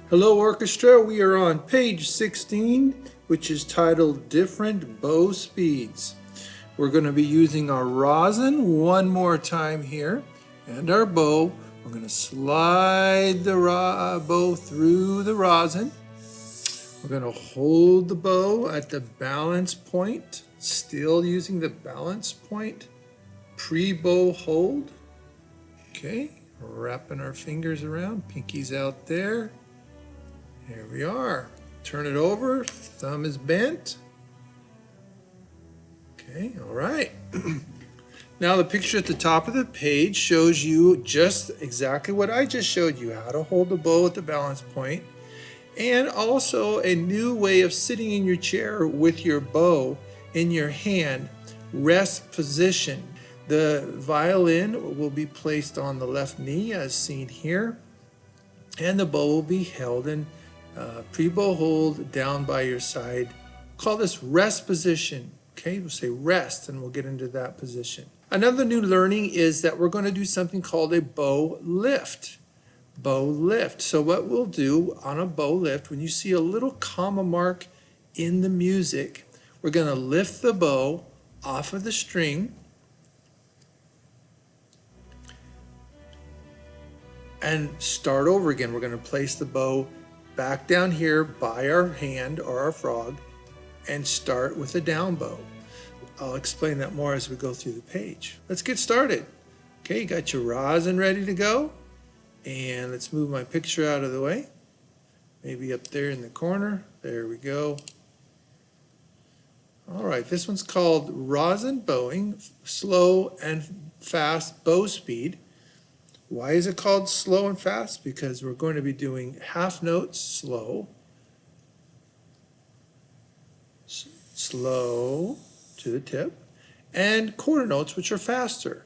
Hello orchestra, we are on page 16, which is titled Different Bow Speeds. We're going to be using our rosin one more time here, and our bow. We're going to slide the bow through the rosin. We're going to hold the bow at the balance point, still using the balance point pre-bow hold. Okay, wrapping our fingers around, pinkies out there. Here we are. Turn it over, thumb is bent. Okay, all right. Now the picture at the top of the page shows you just exactly what I just showed you, how to hold the bow at the balance point, and also a new way of sitting in your chair with your bow in your hand, rest position. The violin will be placed on the left knee as seen here, and the bow will be held in pre-bow hold down by your side. Call this rest position. Okay, we'll say rest and we'll get into that position. Another new learning is that we're going to do something called a bow lift. Bow lift. So what we'll do on a bow lift, when you see a little comma mark in the music, we're going to lift the bow off of the string and start over again. We're going to place the bow back down here by our hand or our frog and start with a down bow. I'll explain that more as we go through the page. Let's get started. Okay, you got your rosin ready to go. And let's move my picture out of the way. Maybe up there in the corner. There we go. All right, this one's called rosin bowing, slow and fast bow speed. Why is it called slow and fast? Because we're going to be doing half notes slow, slow to the tip, and quarter notes, which are faster.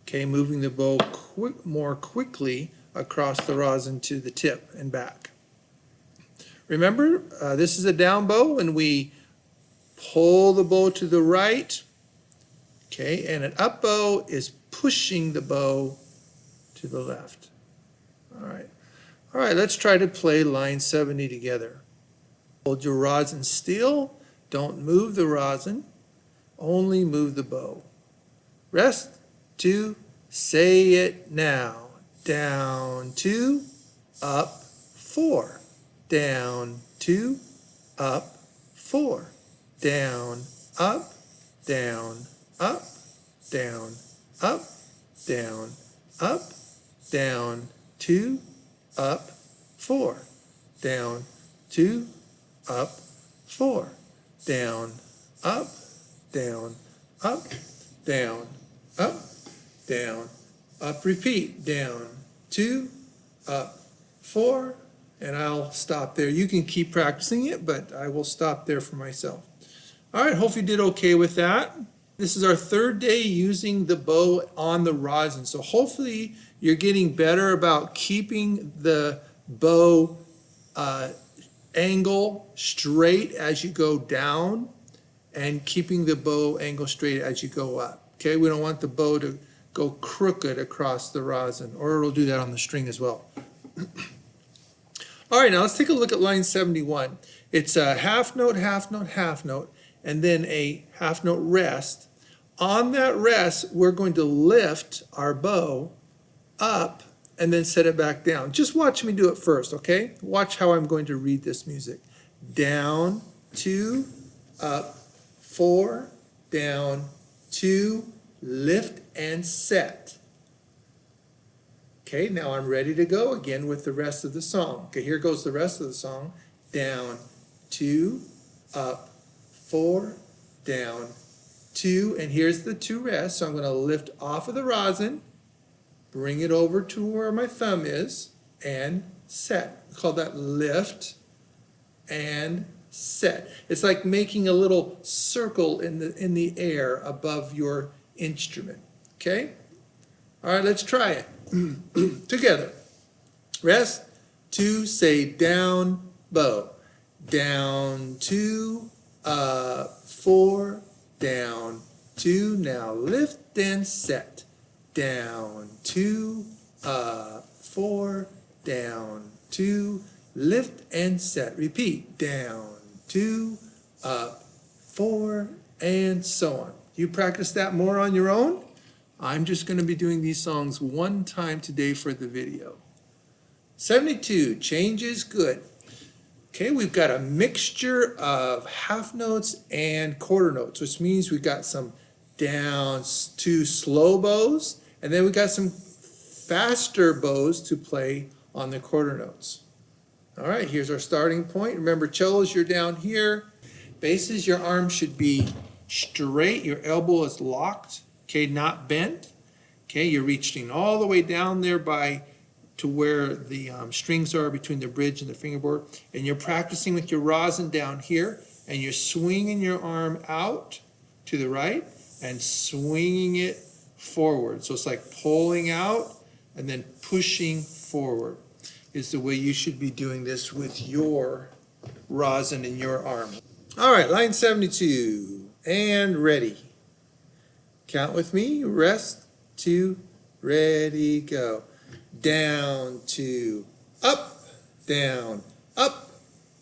Okay, moving the bow more quickly across the rosin to the tip and back. Remember, this is a down bow, and we pull the bow to the right. Okay, and an up bow is pushing the bow to the left. All right, let's try to play line 70 together. Hold your rosin still, don't move the rosin, only move the bow. Rest, 2, say it now. Down 2, up 4, down 2, up 4, down, up, down, up, down, up, down, up, down 2, up 4, down 2, up 4, down, up, down, up, down, up, down, up, repeat, down 2, up 4, and I'll stop there. You can keep practicing it, but I will stop there for myself. All right, hope you did okay with that. This is our third day using the bow on the rosin, so hopefully you're getting better about keeping the bow angle straight as you go down and keeping the bow angle straight as you go up. Okay, we don't want the bow to go crooked across the rosin, or it'll do that on the string as well. All right, now let's take a look at line 71. It's a half note, half note, half note, and then a half note rest. On that rest, we're going to lift our bow up and then set it back down. Just watch me do it first, okay? Watch how I'm going to read this music. Down, 2, up, 4, down, 2, lift and set. Okay, now I'm ready to go again with the rest of the song. Okay, here goes the rest of the song. Down, 2, up, 4, down, 2, and here's the 2 rests. So I'm going to lift off of the rosin, bring it over to where my thumb is, and set. We call that lift and set. It's like making a little circle in the air above your instrument. Okay? All right, let's try it. Together. Rest, 2, say down, bow. Down, 2, up, 4, down, 2. Now lift and set. Down, 2, up, 4, down, two, lift and set. Repeat, down, two, up, four, and so on. You practice that more on your own. I'm just going to be doing these songs one time today for the video. 72, change is good. Okay, we've got a mixture of half notes and quarter notes, which means we've got some down, two slow bows, and then we got some faster bows to play on the quarter notes. All right, here's our starting point. Remember, cellos, you're down here. Basses, your arm should be straight. Your elbow is locked, okay, not bent. Okay, you're reaching all the way down there to where the strings are between the bridge and the fingerboard, and you're practicing with your rosin down here, and you're swinging your arm out to the right and swinging it forward. So it's like pulling out and then pushing forward is the way you should be doing this with your rosin in your arm. All right, line 72, and ready. Count with me, rest, two, ready, go. Down, two, up,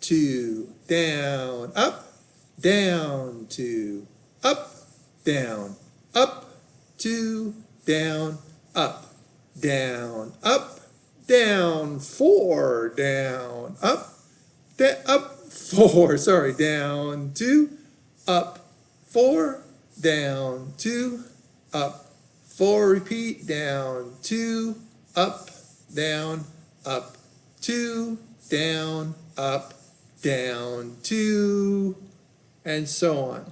two, down, up, two, up, two, down, up, down, four, down, up, four, sorry, down, two, up, four, down, two, up, four, repeat, down, two, up, two, down, up, down, two, and so on.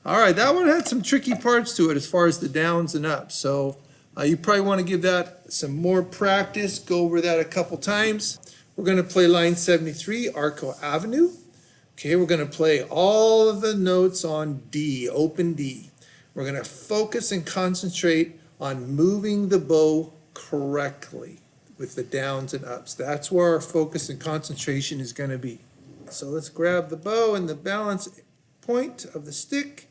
All right, that one had some tricky parts to it as far as the downs and ups, so you probably want to give that some more practice, go over that a couple times. We're going to play line 73, Arco Avenue. Okay, we're going to play all of the notes on D, open D. We're going to focus and concentrate on moving the bow correctly with the downs and ups. That's where our focus and concentration is going to be. So let's grab the bow and the balance point of the stick.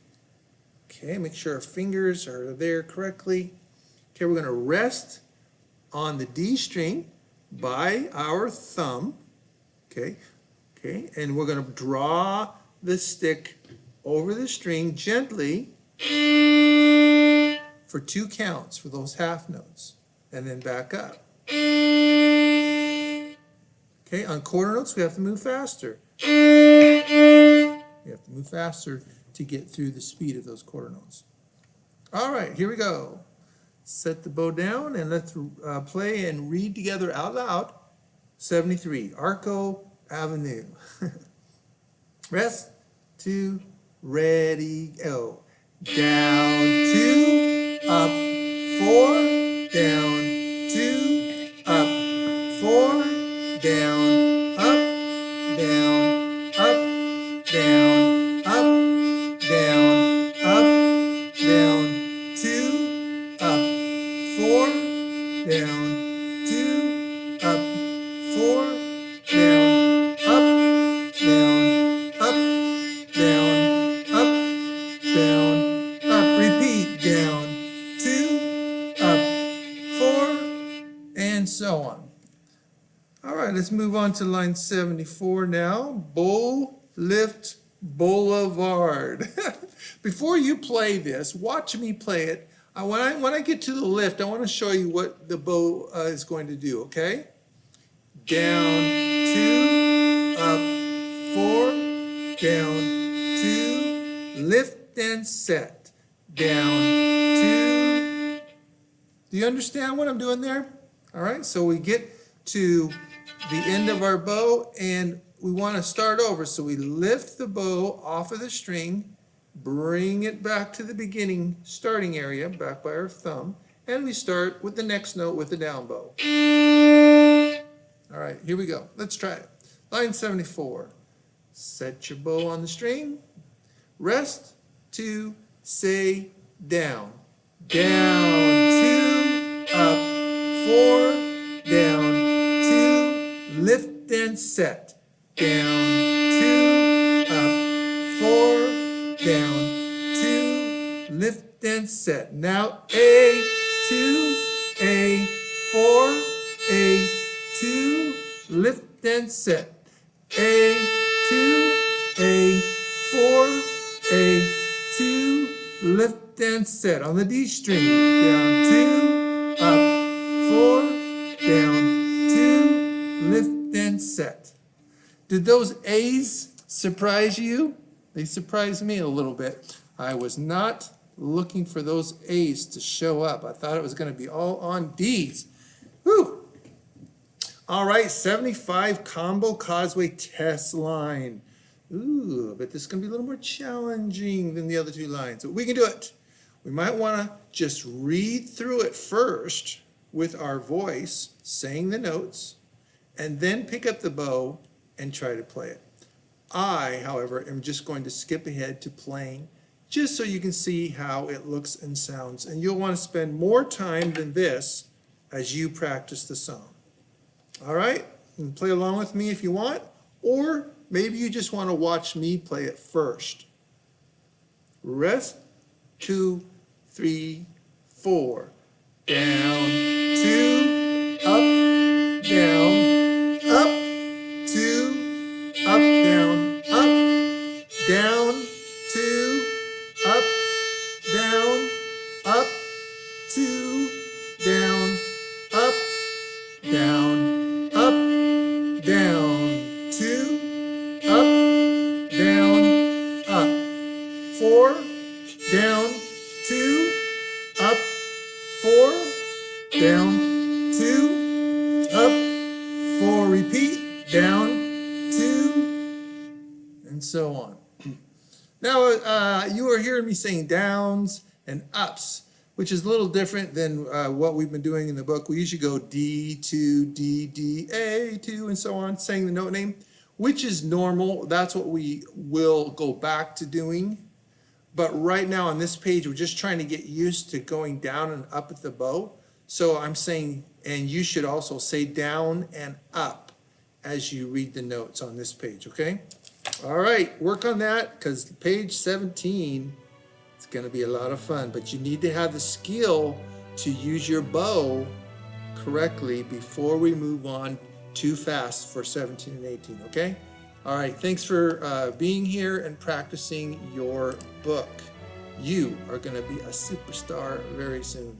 Okay, make sure our fingers are there correctly. Okay, we're going to rest on the D string by our thumb. Okay, and we're going to draw the stick over the string gently for 2 counts for those half notes, and then back up. Okay, on quarter notes, we have to move faster. We have to move faster to get through the speed of those quarter notes. All right, here we go. Set the bow down and let's play and read together out loud 73, Arco Avenue. Rest, two, ready, go. Down, two, up, four, down, two, up, four, down, up, down, up, down, up, down, up, down, two, up, four, down, two, up, four, down, up, down, up, down, up, down, up. Repeat, down, two, up, four, and so on. All right, let's move on to line 74 now. Bow, lift, Boulevard. Before you play this, watch me play it. When I get to the lift, I want to show you what the bow is going to do, okay? Down, two, up, four, down, two, lift and set, down, two. Do you understand what I'm doing there? All right, so we get to the end of our bow and we want to start over. So we lift the bow off of the string, bring it back to the beginning starting area, back by our thumb, and we start with the next note with the down bow. All right, here we go. Let's try it. Line 74. Set your bow on the string. Rest, two, say, down. Down, two, up, four, down, two, lift and set. Down, two, up, four, down, two, lift and set. Now A2, A4, A2, lift and set. A2, A4, A2, lift and set. On the D string, down 2, up 4, down 2, lift and set. Did those A's surprise you? They surprised me a little bit. I was not looking for those A's to show up. I thought it was going to be all on D's. Whew. All right, 75 combo Causeway test line. Ooh, but this is going to be a little more challenging than the other two lines. But we can do it. We might want to just read through it first with our voice, saying the notes, and then pick up the bow and try to play it. I, however, am just going to skip ahead to playing just so you can see how it looks and sounds. And you'll want to spend more time than this as you practice the song. All right? You can play along with me if you want, or maybe you just want to watch me play it first. Rest, 2, 3, 4. Down, 2, up, down, up, 2, up, down, 2, up, down, 2, down, up, down, 2, up, down, 4, down, 2, up, 4, down, 2, up, 4, repeat, down, 2, and so on. Now, you are hearing me saying downs and ups, which is a little different than what we've been doing in the book. We usually go D2, D, D, A2, and so on, saying the note name, which is normal. That's what we will go back to doing. But right now on this page, we're just trying to get used to going down and up at the bow. So I'm saying, and you should also say down and up as you read the notes on this page, okay? All right, work on that, because page 17 is going to be a lot of fun, but you need to have the skill to use your bow correctly before we move on too fast for 17 and 18, okay? All right, thanks for being here and practicing your book. You are going to be a superstar very soon.